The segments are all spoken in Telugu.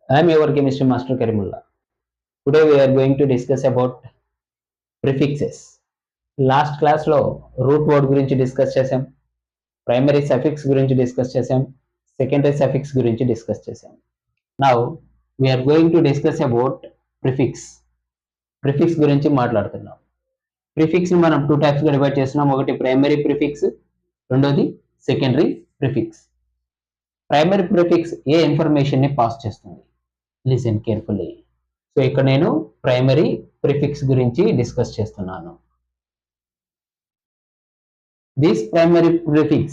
I am your chemistry master Karimullah. Today we are going to discuss about prefixes. Last క్లాస్లో రూట్ వర్డ్ గురించి డిస్కస్ చేసాం, ప్రైమరీ సఫిక్స్ గురించి డిస్కస్ చేసాం, సెకండరీ సఫిక్స్ గురించి డిస్కస్ చేసాం. Now we're going to discuss about prefix. Prefix గురించి మాట్లాడుతున్నాం. ప్రిఫిక్స్ని మనం 2 టైప్స్గా డివైడ్ చేస్తున్నాం. ఒకటి ప్రైమరీ ప్రిఫిక్స్, రెండోది సెకండరీ ప్రిఫిక్స్. ప్రైమరీ ప్రిఫిక్స్ ఏ ఇన్ఫర్మేషన్ని పాస్ చేస్తుంది? Listen carefully. సో ఇక్కడ నేను ప్రైమరీ ప్రిఫిక్స్ గురించి డిస్కస్ చేస్తున్నాను. This primary prefix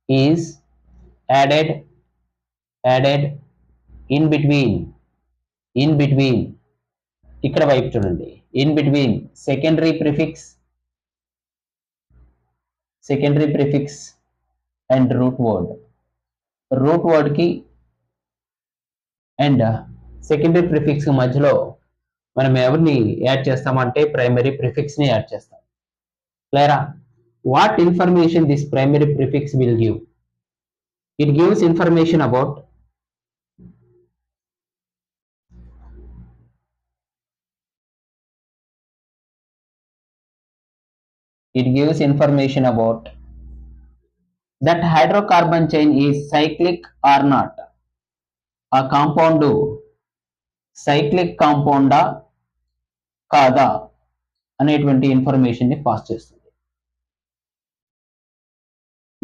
is added in between ఇక్కడ వైపు చూడండి, in between secondary prefix and root word కి అండ్ సెకండరీ ప్రిఫిక్స్ మధ్యలో మనం ఎవరిని యాడ్ చేస్తామంటే ప్రైమరీ ప్రిఫిక్స్ ని యాడ్ చేస్తాం. క్లియరా? What information this primary prefix will give? It gives information about that hydrocarbon chain is cyclic or not. A compound cyclic compound కాదా అనేటువంటి ఇన్ఫర్మేషన్ ని పాస్ చేస్తుంది.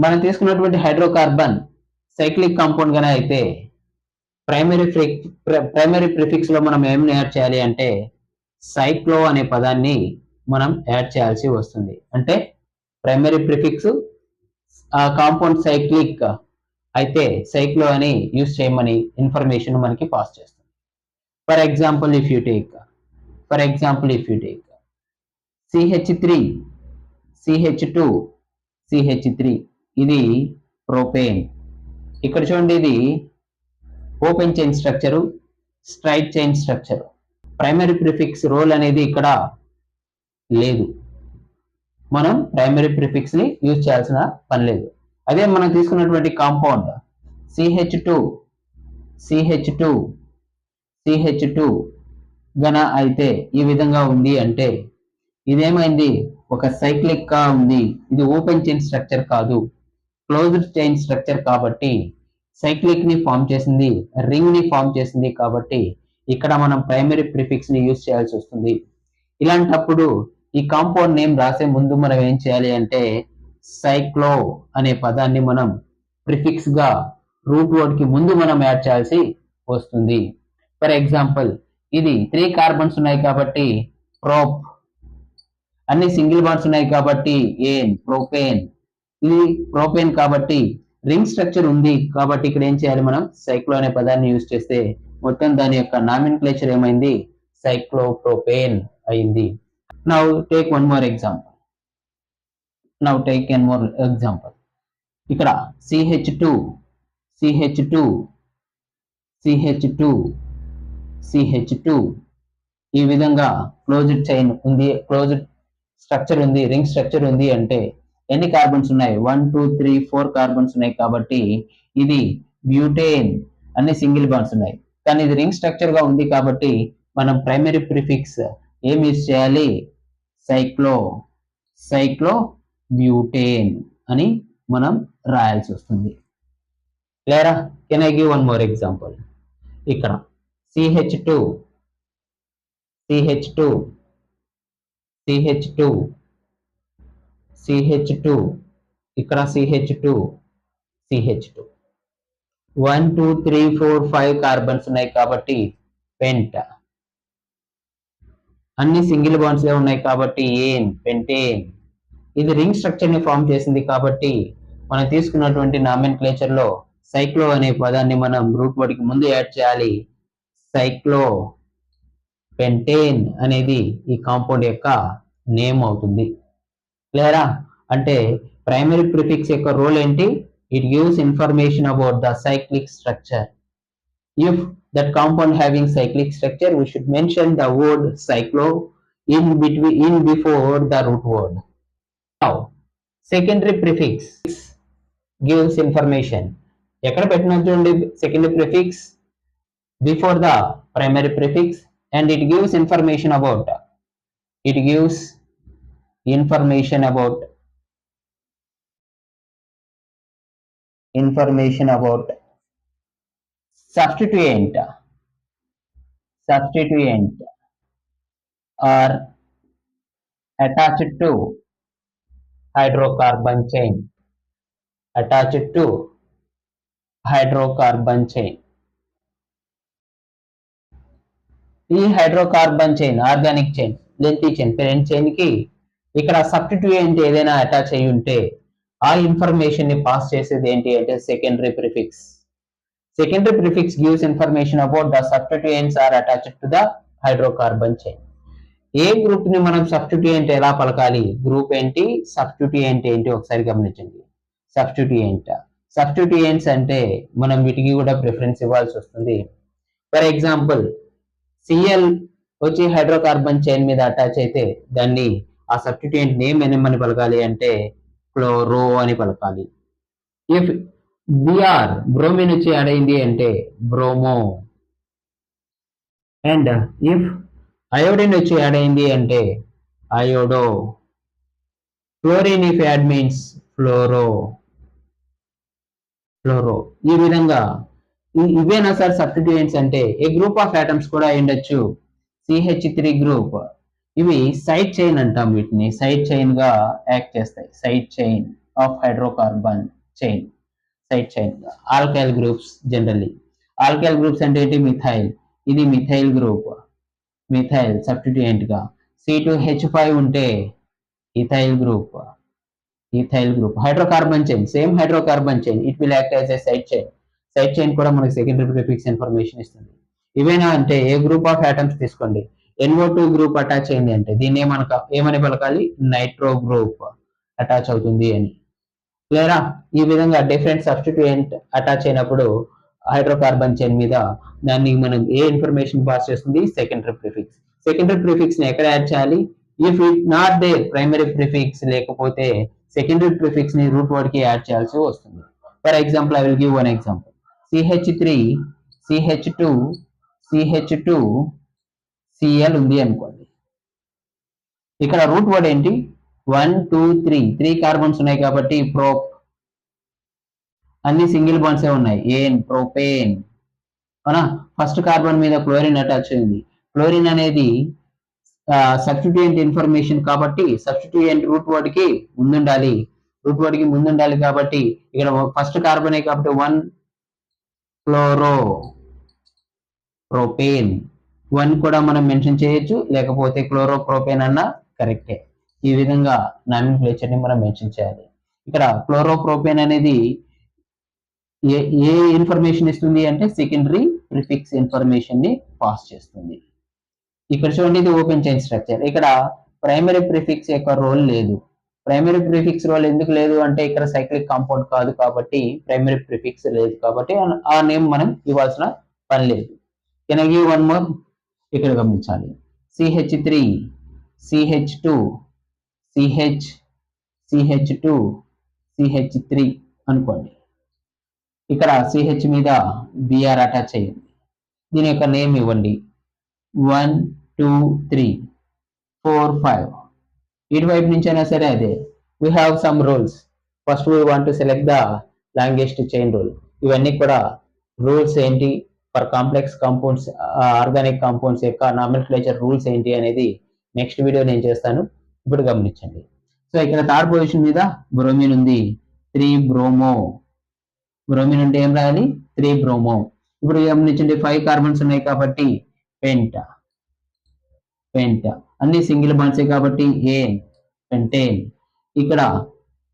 మనం తీసుకున్నటువంటి హైడ్రోకార్బన్ సైక్లిక్ కాంపౌండ్ గానే అయితే ప్రైమరీ ప్రిఫిక్స్ లో మనం ఏం యాడ్ చేయాలి అంటే సైక్లో అనే పదాన్ని మనం యాడ్ చేయాల్సి వస్తుంది. అంటే ప్రైమరీ ప్రిఫిక్స్ ఆ కాంపౌండ్ సైక్లిక్ అయితే సైక్లో అని యూజ్ చేయమని ఇన్ఫర్మేషన్ మనకి పాస్ చేస్తుంది. For example if you take CH3 CH2 CH3 ఇది ప్రోపేన్. ఇక్కడ చూడండి, ఇది open chain structure, straight chain structure. Primary prefix role అనేది ఇక్కడ లేదు. మనం ప్రైమరీ ప్రిఫిక్స్ ని యూజ్ చేయాల్సిన పని లేదు. అదే మనం తీసుకున్నటువంటి కాంపౌండ్ CH2 గన అయితే ఈ విధంగా ఉంది అంటే ఇదేమైంది, ఒక సైక్లిక్ గా ఉంది. ఇది ఓపెన్ చైన్ స్ట్రక్చర్ కాదు, క్లోజ్డ్ చైన్ స్ట్రక్చర్. కాబట్టి సైక్లిక్ ని ఫామ్ చేసింది, రింగ్ ని ఫామ్ చేసింది. కాబట్టి ఇక్కడ మనం ప్రైమరీ ప్రిఫిక్స్ ని యూజ్ చేయాల్సి వస్తుంది. ఇలాంటప్పుడు ఈ కాంపౌండ్ నేమ్ రాసే ముందు మనం ఏం చేయాలి అంటే సైక్లో అనే పదాన్ని మనం ప్రిఫిక్స్ గా రూట్ వర్డ్ కి ముందు మనం యాడ్ చేయాల్సి వస్తుంది. ఫర్ ఎగ్జాంపుల్, ఇది 3 కార్బన్స్ ఉన్నాయి కాబట్టి ప్రోప్, అన్ని సింగిల్ బాండ్స్ ఉన్నాయి కాబట్టి ఏన్, ప్రోపేన్. ఇది ప్రోపేన్ కాబట్టి రింగ్ స్ట్రక్చర్ ఉంది కాబట్టి ఇక్కడ ఏం చేయాలి, మనం సైక్లో అనే పదాన్ని యూజ్ చేస్తే మొత్తం దాని యొక్క నామినిక్లేచర్ ఏమైంది, సైక్లోప్రోపేన్ అయింది. Now take one more example. ఇక్కడ CH2 ఈ విధంగా క్లోజ్డ్ చైన్ ఉంది, క్లోజ్డ్ స్ట్రక్చర్ ఉంది, రింగ్ స్ట్రక్చర్ ఉంది అంటే ఎన్ని కార్బన్స్ ఉన్నాయి, 1 2 3 4 కార్బన్స్ ఉన్నాయి. కాబట్టి ఇది బ్యూటేన్, అన్ని సింగిల్ బాండ్స్ ఉన్నాయి. కానీ ఇది రింగ్ స్ట్రక్చర్ గా ఉంది కాబట్టి మనం ప్రైమరీ ప్రిఫిక్స్ ఏం యూజ్ చేయాలి, సైక్లో బ్యూటేన్ అని మనం రాయాల్సి వస్తుంది. క్లియరా? Can I give one more example. ఇక్కడ CH2 ఇక్కడ CH2 1 2 3 4 5 కార్బన్స్ ఉన్నాయి కాబట్టి పెంట్. అన్ని సింగిల్ బాండ్స్ ఉన్నాయి కాబట్టి ఏన్, పెంటేన్. ఇది రింగ్ స్ట్రక్చర్ ని ఫామ్ చేసింది కాబట్టి మనం తీసుకున్నటువంటి నామెన్క్లేచర్ లో సైక్లో అనే పదాన్ని మనం రూట్ వర్డ్ కి ముందు యాడ్ చేయాలి. సైక్లో పెంటేన్ అనేది ఈ కాంపౌండ్ యొక్క నేమ్ అవుతుంది. క్లియరా? అంటే ప్రైమరీ ప్రిఫిక్స్ యొక్క రోల్ ఏంటి, it gives information about the cyclic structure. If that compound having cyclic structure, we should mention the word cyclo in before the root word. Now secondary prefix gives information. ఎక్కడ పెట్టినా చూడండి, secondary prefix before the primary prefix, and it gives information about information about substituent are attached to hydrocarbon chain attached to hydrocarbon chain. ఈ hydrocarbon chain organic chain lengthy chain parent chain కి ఇక్కడ సబ్స్టిట్యూయెంట్ ఏదైనా అటాచ్ అయి ఉంటే ఆ ఇన్ఫర్మేషన్ ని పాస్ చేసేది ఏంటి అంటే secondary prefix. Secondary prefix gives information about the substituents are attached to the hydrocarbon chain. ఏ గ్రూప్ ని మనం సబ్స్టిట్యూయెంట్ ఎలా పలకాలి, గ్రూప్ ఏంటి, సబ్స్టిట్యూయెంట్ ఏంటి ఒకసారి గమనించండి. సబ్స్టిట్యూయెంట్స్ అంటే మనం వీటికి కూడా ప్రిఫరెన్స్ ఇవ్వాల్సి వస్తుంది. ఫర్ ఎగ్జాంపుల్ సిఎల్ వచ్చి హైడ్రోకార్బన్ చైన్ మీద అటాచ్ అయితే దాన్ని ఆ సబ్స్టిట్యూయెంట్ నేమ్ ఏమని పలకాలి అంటే క్లోరో అని పలకాలి. ఇఫ్ బిఆర్ బ్రోమిన్ వచ్చి యాడ్ అయింది అంటే బ్రోమో, అండ్ ఇఫ్ అయోడిన్ వచ్చి యాడ్ అయింది అంటే iodo, chlorine if add means fluoro. ఈ విధంగా ఇవేనా సార్ సబ్స్టిట్యూయెంట్స్ అంటే? ఏ గ్రూప్ ఆఫ్ ఆటమ్స్ కూడా ఉండొచ్చు. CH3 గ్రూప్, ఇవి సైడ్ చైన్ అంటాం, వీటిని సైడ్ చైన్ గా యాక్ట్ చేస్తాయి. Side chain of hydrocarbon chain, side chain. Alkyl groups generally, alkyl groups అంటే ఏంటి? మిథైల్, ఇది మిథైల్ గ్రూప్, మిథైల్ సబ్స్టిట్యూయెంట్ గా. C2H5 ఉంటే ethyl group, hydrocarbon chain, same hydrocarbon chain, it will act as a side chain. Side chain కూడా మనకి సెకండరీ ప్రిఫిక్స్ ఇన్ఫర్మేషన్ ఇస్తుంది. ఇవేనా అంటే ఏ గ్రూప్ ఆఫ్ ఆటమ్స్ తీసుకోండి, NO2 గ్రూప్ అటాచ్ అయింది అంటే దీన్ని ఏమని పలకాలి? నైట్రో గ్రూప్ అటాచ్ అవుతుంది అని. క్లియరా? ఈ విధంగా డిఫరెంట్ సబ్స్టిట్యూయెంట్ అటాచ్ అయినప్పుడు హైడ్రోకార్బన్ చైన్ మీద దాన్ని మనం ఏ ఇన్ఫర్మేషన్ పాస్ చేస్తుంది? Secondary prefix. సెకండరీ ప్రిఫిక్స్ ని ఎక్కడ యాడ్ చేయాలి? If it not there, primary prefix లేకపోతే సెకండరీ ప్రిఫిక్స్ ని రూట్ వర్డ్ కి యాడ్ చేయాల్సి వస్తుంది. For example, I will give one example. CH3 CH2 CH2 Cl ఉంది అనుకోండి. ఇక్కడ రూట్ వర్డ్ ఏంటి? 1 2 3 కార్బన్స్ ఉన్నాయి కాబట్టి ప్రోప్, అన్ని సింగిల్ బాండ్సే ఉన్నాయి. ఏన్, ప్రోపేన్ అవునా. ఫస్ట్ కార్బన్ మీద క్లోరిన్ అటాచ్ అయింది. క్లోరిన్ అనేది సబ్స్టిట్యూయెంట్ ఇన్ఫర్మేషన్ కాబట్టి సబ్స్టిట్యూయెంట్ రూట్ వర్డ్ కి ముందుండాలి. కాబట్టి ఇక్కడ ఫస్ట్ కార్బనే కాబట్టి 1 క్లోరో ప్రోపేన్, 1 కూడా మనం మెన్షన్ చేయొచ్చు, లేకపోతే క్లోరో ప్రోపేన్ అన్న కరెక్టే. ఈ విధంగా నామినిక్లేచర్ ని మనం మెన్షన్ చేయాలి. ఇక్కడ క్లోరో ప్రోపేన్ అనేది ఏ ఇన్ఫర్మేషన్ ఇస్తుంది అంటే సెకండరీ ప్రిఫిక్స్ ఇన్ఫర్మేషన్ ని పాస్ చేస్తుంది. ఇక్కడ చూడండి, ఇది ఓపెన్ చైన్ స్ట్రక్చర్. ఇక్కడ ప్రైమరీ ప్రిఫిక్స్ యొక్క రోల్ లేదు. ప్రైమరీ ప్రిఫిక్స్ రోల్ ఎందుకు లేదు అంటే ఇక్కడ సైక్లిక్ కాంపౌండ్ కాదు కాబట్టి ప్రైమరీ ప్రిఫిక్స్ లేదు కాబట్టి ఆ నేమ్ మనం ఇవ్వాల్సిన పని లేదు. Can I give one more? ఇక్కడ గమనించాలి. CH3 CH2 CH2 CH3 అనుకోండి. ఇక్కడ CH మీద Br అటాచ్ అయ్యింది. దీని యొక్క నేమ్ ఇవ్వండి. 1 2 3 4 5. ఇటువైపు నుంచి అయినా సరే అదే. We have some rules. First we want to select the longest chain rule. ఇవన్నీ కూడా రూల్స్ ఏంటి, for complex compounds, organic compounds యొక్క నామినిక్లేచర్ రూల్స్ ఏంటి అనేది నెక్స్ట్ వీడియో నేను చేస్తాను. ఇప్పుడు గమనించండి. సో ఇక్కడ థర్డ్ పొజిషన్ మీద బ్రోమిన్ ఉంది, 3 బ్రోమో. బ్రోమిన్ అంటే ఏం రాయాలి? 3 బ్రోమో. ఇప్పుడు గమనించండి, 5 కార్బన్స్ ఉన్నాయి కాబట్టి పెంట, అన్ని సింగిల్ బాండ్సే కాబట్టి ఏన్, పెంటేన్. ఇక్కడ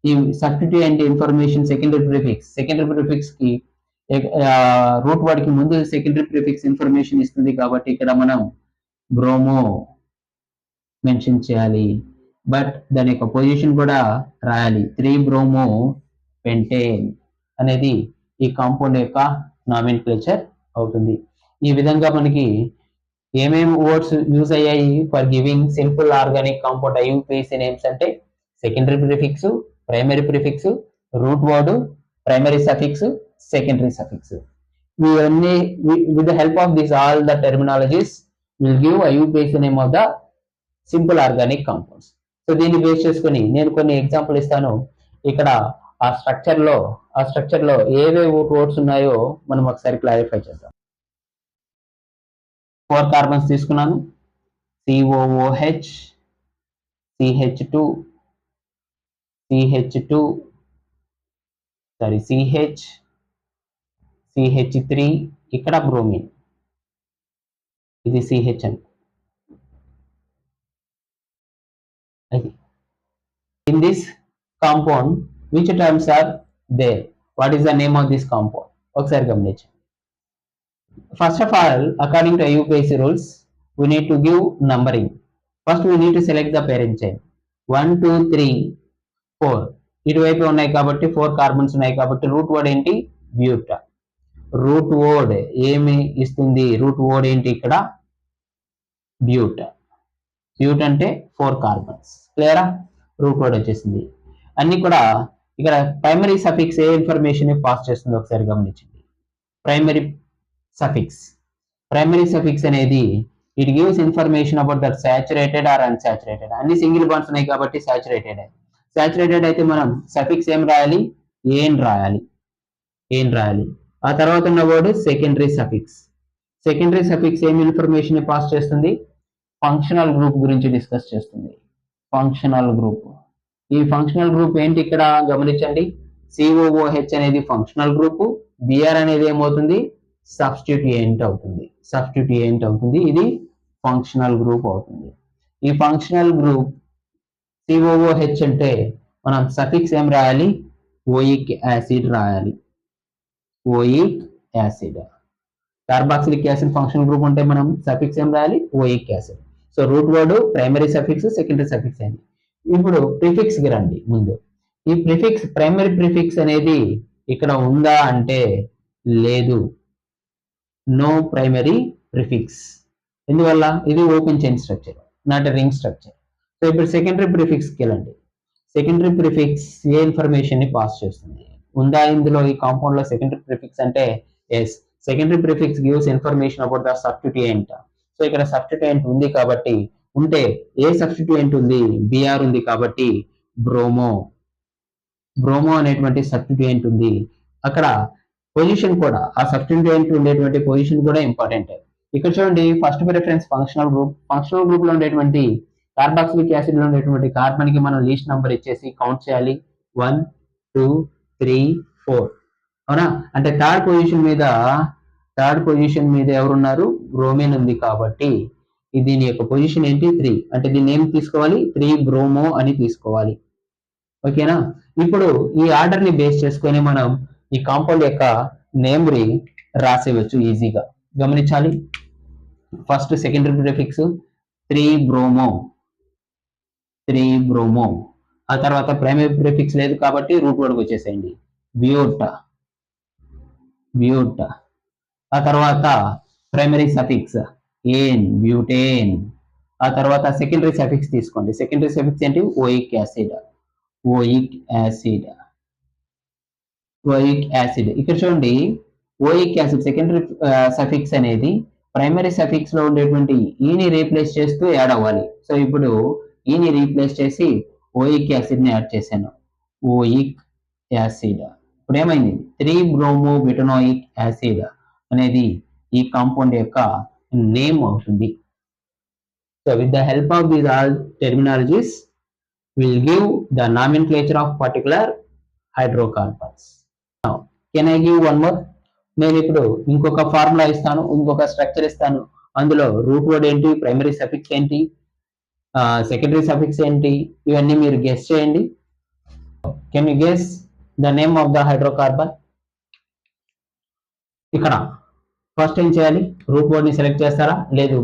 ఈ సబ్స్టిట్యూయెంట్ ఇన్ఫర్మేషన్ సెకండరీ ప్రిఫిక్స్ కి రూట్ వర్డ్ కి ముందు సెకండరీ ప్రిఫిక్స్ ఇన్ఫర్మేషన్ ఇస్తుంది కాబట్టి ఇక్కడ మనం బ్రోమో మెన్షన్ చేయాలి. బట్ దాని యొక్క పొజిషన్ కూడా రాయాలి. 3 బ్రోమో పెంటేన్ అనేది ఈ కాంపౌండ్ యొక్క నామినిక్లేచర్ అవుతుంది. ఈ విధంగా మనకి ఏమేమి వర్డ్స్ యూజ్ అయ్యాయి for giving simple organic compound IUPAC names అంటే secondary prefix, primary prefix, root word, primary suffix, secondary suffix. with the help of these all the terminologies will give IUPAC name of the simple organic compounds. So దీన్ని బేస్ చేసుకుని నేను కొన్ని ఎగ్జాంపుల్ ఇస్తాను. ఇక్కడ ఆ స్ట్రక్చర్ లో ఏవేవి వర్డ్స్ ఉన్నాయో మనం ఒకసారి క్లారిఫై చేద్దాం. 4 కార్బన్స్ తీసుకున్నాను. COOH, CH2, CH, CH3, ఇక్కడ బ్రోమిన్, ఇది CH అని. In this compound, which terms are there? What is the name of this compound? ఒకసారి గమనించండి. First of all, according to IUPAC rules, we need to give numbering. First, we need to select the parent chain. 1, 2, 3, 4. ఇటువైపు ఉన్నాయి కాబట్టి 4 కార్బన్స్ ఉన్నాయి కాబట్టి రూట్ వర్డ్ ఏంటి? బ్యూటా. రూట్ వర్డ్ ఏమి ఇస్తుంది? రూట్ వర్డ్ ఏంటి ఇక్కడ? బ్యూటా. బ్యూట్ అంటే 4 కార్బన్స్. క్లియరా? రూట్ వర్డ్ వచ్చేసింది. అన్ని కూడా ఇక్కడ ప్రైమరీ సఫిక్స్ ఏ ఇన్ఫర్మేషన్ పాస్ చేస్తుందో ఒకసారి గమనించండి. ప్రైమరీ సఫిక్స్ అనేది it gives information about that saturated or unsaturated. అన్ని సింగిల్ బాండ్స్ ఉన్నాయి కాబట్టి సాచురేటెడ్ అయితే మనం సఫిక్స్ ఏం రాయాలి? ఏన్ రాయాలి. ఆ తర్వాత ఉన్న వర్డ్ సెకండరీ సఫిక్స్ ఏం ఇన్ఫర్మేషన్ పాస్ చేస్తుంది? ఫంక్షనల్ గ్రూప్ గురించి డిస్కస్ చేస్తుంది. ఈ ఫంక్షనల్ గ్రూప్ ఏంటి ఇక్కడ గమనించండి. COOH అనేది ఫంక్షనల్ గ్రూప్, Br అనేది ఏమవుతుంది? సబ్స్టిట్యూయెంట్ అవుతుంది. ఇది ఫంక్షనల్ గ్రూప్ అవుతుంది. ఈ ఫంక్షనల్ గ్రూప్ COOH అంటే మనం సఫిక్స్ ఏం రాయాలి? ఓయిక్ యాసిడ్ రాయాలి. కార్బాక్సిలిక్ యాసిడ్ ఫంక్షనల్ గ్రూప్ అంటే మనం సఫిక్స్ ఏం రాయాలి? Oic acid. So root word primary suffix, secondary suffix అయింది. ఇప్పుడు ప్రిఫిక్స్ కి రండి. ముందు ఈ ప్రైమరీ ప్రిఫిక్స్ అనేది ఇక్కడ ఉందా అంటే లేదు. No primary prefix. ఎందువల్ల? ఇది open chain structure, not ring structure. So ఇప్పుడు సెకండరీ ప్రిఫిక్స్ కి వెళ్ళండి. సెకండరీ ప్రిఫిక్స్ ఏ ఇన్ఫర్మేషన్ ని పాస్ చేస్తుంది? ఉందా ఇందులో? ఈ కాంపౌండ్ లో సెకండరీ ప్రిఫిక్స్ అంటే yes. Secondary prefix gives information about the substituent. So ఇక్కడ సబ్స్టిట్యూయెంట్ ఉంది కాబట్టి ఉంటే ఏ సబ్స్టిట్యూయెంట్ ఉంది? Br ఉంది కాబట్టి బ్రోమో అనేటువంటి సబ్స్టిట్యూయెంట్ ఉంది. అక్కడ పొజిషన్ కూడా, ఆ సబ్స్టిట్యూయెంట్ ఉండేటువంటి పొజిషన్ కూడా ఇంపార్టెంట్. ఇక్కడ చూడండి, ఫస్ట్ ప్రిఫరెన్స్ ఫంక్షనల్ గ్రూప్ లో ఉండేటువంటి కార్బాక్సిలిక్ యాసిడ్ లో ఉండేటువంటి కార్బన్ కి మనం లీస్ట్ నంబర్ ఇచ్చేసి కౌంట్ చేయాలి. 1, 2, 3, 4. అవునా? అంటే థర్డ్ పొజిషన్ మీద ఎవరున్నారు? బ్రోమిన్ ఉంది కాబట్టి దీని యొక్క పొజిషన్ ఏంటి? 3. అంటే దీన్ని ఏం తీసుకోవాలి? 3 బ్రోమో అని తీసుకోవాలి. ఓకేనా? ఇప్పుడు ఈ ఆర్డర్ ని బేస్ చేసుకొని మనం ఈ కాంపౌండ్ యొక్క నేమ్ రాసేయవచ్చు ఈజీగా. గమనించాలి. First secondary prefix 3 bromo. ఆ తర్వాత ప్రైమరీ ప్రిఫిక్స్ లేదు కాబట్టి రూట్ వర్డ్ వచ్చేసేయండి. బ్యూట్. ఆ తర్వాత ప్రైమరీ సఫిక్స్ ఏన్, బ్యూటేన్. ఆ తర్వాత సెకండరీ సఫిక్స్ తీసుకోండి. సెకండరీ సఫిక్స్ ఏంటి? Oic acid. ఇక్కడ చూడండి, ఓయిక్ యాసిడ్ సెకండరీ సఫిక్స్ అనేది ప్రైమరీ సఫిక్స్ లో ఉండేటువంటి ఈని రీప్లేస్ చేస్తూ యాడ్ అవ్వాలి. సో ఇప్పుడు ఈని రీప్లేస్ చేసి ఓయిక్ యాసిడ్ ని యాడ్ చేశాను. Oic acid. ఇప్పుడు ఏమైంది? 3 బ్రోమో బ్యూటనోయిక్ యాసిడ్ అనేది ఈ కాంపౌండ్ యొక్క నేమ్ అవుతుంది. So with the help of these all terminologies will give the nomenclature of particular hydrocarbons. Now, can I give one more? నేను ఇప్పుడు ఇంకొక ఫార్ములా ఇస్తాను, ఇంకొక స్ట్రక్చర్ ఇస్తాను. అందులో రూట్ వర్డ్ ఏంటి, ప్రైమరీ సఫిక్స్ ఏంటి, సెకండరీ సఫిక్స్ ఏంటి, ఇవన్నీ మీరు గెస్ చేయండి. Can you guess the name of the hydrocarbon? ఇక్కడ ఫస్ట్ ఏం చేయాలి? రూట్ వర్డ్ ని సెలెక్ట్ చేస్తారా? లేదు.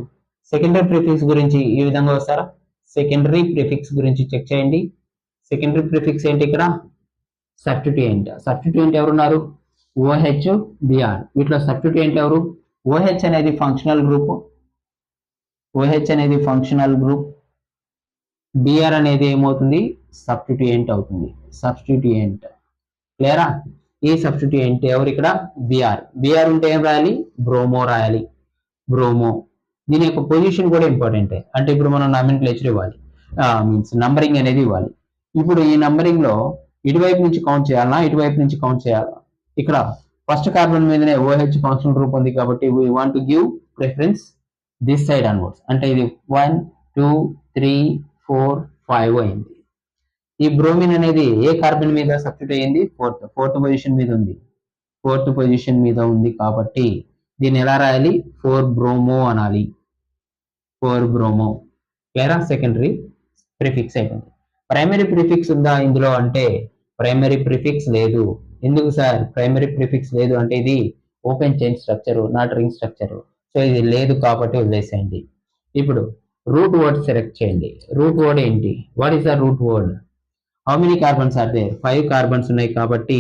సెకండరీ ప్రిఫిక్స్ గురించి ఈ విధంగా వస్తారా? సెకండరీ ప్రిఫిక్స్ గురించి చెక్ చేయండి. సెకండరీ ప్రిఫిక్స్ ఏంటి? ఇక్కడ సబ్స్టిట్యూయెంట్ ఎవరున్నారు? OH, Br. వీటిలో సబ్స్టిట్యూయెంట్ ఎవరు? OH అనేది ఫంక్షనల్ గ్రూప్. Br అనేది ఏమవుతుంది? సబ్స్టిట్యూయెంట్ అవుతుంది. క్లియరా? ఈ సబ్స్టిట్యూట్ ఏంటి ఎవరు ఇక్కడ బిఆర్ ఉంటే ఏం రాయాలి బ్రోమో రాయాలి బ్రోమో. దీని యొక్క పొజిషన్ కూడా ఇంపార్టెంట్. అంటే ఇప్పుడు మనం నామినిక్లేచర్ ఇవ్వాలి, మీన్స్ నంబరింగ్ అనేది ఇవ్వాలి. ఇప్పుడు ఈ నంబరింగ్ లో ఇటువైపు నుంచి కౌంట్ చేయాలన్నా ఇటువైపు నుంచి కౌంట్ చేయాలా? ఇక్కడ ఫస్ట్ కార్బన్ మీదనే ఓహెచ్ ఫంక్షనల్ గ్రూప్ ఉంది కాబట్టి we want to give preference this side onwards. అంటే ఇది 1 2 3 4 5 అయింది. ఈ బ్రోమిన్ అనేది ఏ కార్బన్ మీద సబ్స్టిట్యూట్ అయ్యింది ఫోర్త్ పొజిషన్ మీద ఉంది. ఫోర్త్ పొజిషన్ మీద ఉంది కాబట్టి దీన్ని ఎలా రాయాలి 4 బ్రోమో అనాలి. 4 బ్రోమో. క్లియరా? సెకండరీ ప్రిఫిక్స్ అయిపోయింది. ప్రైమరీ ప్రిఫిక్స్ ఉందా ఇందులో అంటే ప్రైమరీ ప్రిఫిక్స్ లేదు. ఎందుకు సార్ ప్రైమరీ ప్రిఫిక్స్ లేదు అంటే ఇది open chain structure not ring structure. So ఇది లేదు కాబట్టి వదిలేసేయండి. ఇప్పుడు రూట్ వర్డ్ సెలెక్ట్ చేయండి. రూట్ వర్డ్ ఏంటి? What is the root word? How many carbons are there? 5 carbons ఉన్నాయి కాబట్టి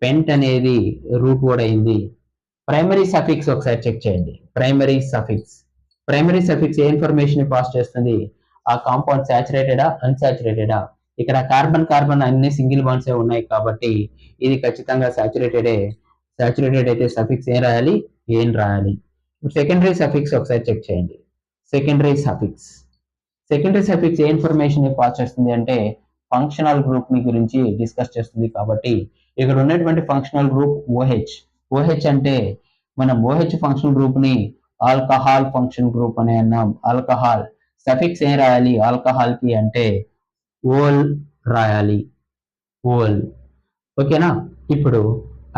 పెంట్ అనేది రూట్ వర్డ్ అయింది. ప్రైమరీ సఫిక్స్ ఒకసారి చెక్ చేయండి. ప్రైమరీ సఫిక్స్ ఏ ఇన్ఫర్మేషన్ పాస్ చేస్తుంది? ఆ కాంపౌండ్ సాచురేటెడా అన్సాచురేటెడా? ఇక్కడ కార్బన్ అన్ని సింగిల్ బాండ్స్ ఉన్నాయి కాబట్టి ఇది ఖచ్చితంగా సాచురేటెడ్ అయితే సఫిక్స్ ఏం రాయాలి ఏం రాయాలి. సెకండరీ సఫిక్స్ ఒకసారి చెక్ చేయండి. సెకండరీ సఫిక్స్ ఏ ఇన్ఫర్మేషన్ పాస్ చేస్తుంది అంటే ఫంక్షనల్ గ్రూప్ ని గురించి డిస్కస్ చేస్తుంది కాబట్టి ఇక్కడ ఉన్నటువంటి ఫంక్షనల్ గ్రూప్ ఓహెచ్ అంటే మనం ఓహెచ్ ఫంక్షనల్ గ్రూప్ ని ఆల్కహాల్ ఫంక్షన్ గ్రూప్ అని అన్నాం. ఆల్కహాల్ సఫిక్స్ ఏం రాయాలి ఆల్కహాల్ కి అంటే ఓల్ రాయాలి ఓల్. ఓకేనా? ఇప్పుడు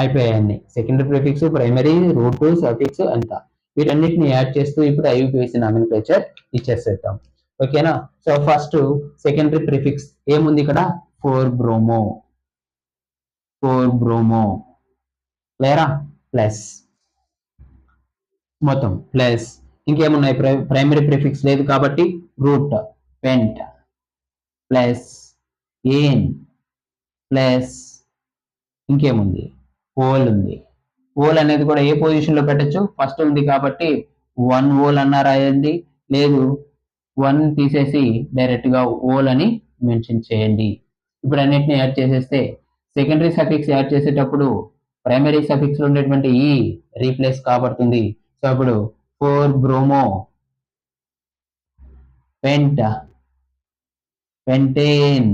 అయిపోయాయి secondary prefix primary root suffix అంతా వీటన్నిటిని యాడ్ చేస్తూ ఇప్పుడు ఐయుపిఏసి నామినిక్లేచర్ ఇచ్చేసేద్దాం. ఓకేనా? సో ఫస్ట్ సెకండరీ ప్రిఫిక్స్ ఏముంది ఇక్కడ 4 బ్రోమో క్లియరా? ప్లస్ మొత్తం ప్లస్ ఇంకేమున్నాయి? ప్రైమరీ ప్రిఫిక్స్ లేదు కాబట్టి రూట్ పెంట్ ప్లస్ ఏన్ ప్లస్ ఇంకేముంది ఓల్ ఉంది. ఓల్ అనేది కూడా ఏ పొజిషన్ లో పెట్టచ్చు? ఫస్ట్ ఉంది కాబట్టి 1 ఓల్ అన్నా రాయండి, లేదు 1 తీసేసి డైరెక్ట్ గా ఓల్ అని మెన్షన్ చేయండి. ఇప్పుడు అన్నిటిని యాడ్ చేసేస్తే సెకండరీ సఫిక్స్ యాడ్ చేసేటప్పుడు ప్రైమరీ సఫిక్స్ లో ఉండేటువంటి ఈ రీప్లేస్ కాబడుతుంది. సో అప్పుడు 4 బ్రోమో పెంటేన్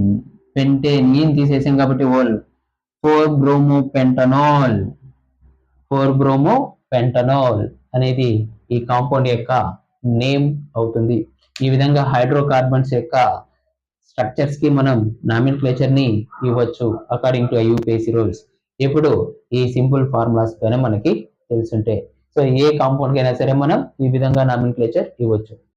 ఈన్ తీసేసాం కాబట్టి ఓల్ 4 బ్రోమో పెంటనాల్ అనేది ఈ కాంపౌండ్ యొక్క నేమ్ అవుతుంది. ఈ విధంగా హైడ్రోకార్బన్స్ యొక్క స్ట్రక్చర్స్ కి మనం నామినిక్లేచర్ ని ఇవ్వచ్చు అకార్డింగ్ టు ఐయుపిఏసి రూల్స్. ఇప్పుడు ఈ సింపుల్ ఫార్ములాస్ పైన మనకి తెలుసుంటే సో ఏ కాంపౌండ్ కైనా సరే మనం ఈ విధంగా నామినిక్లేచర్ ఇవ్వచ్చు.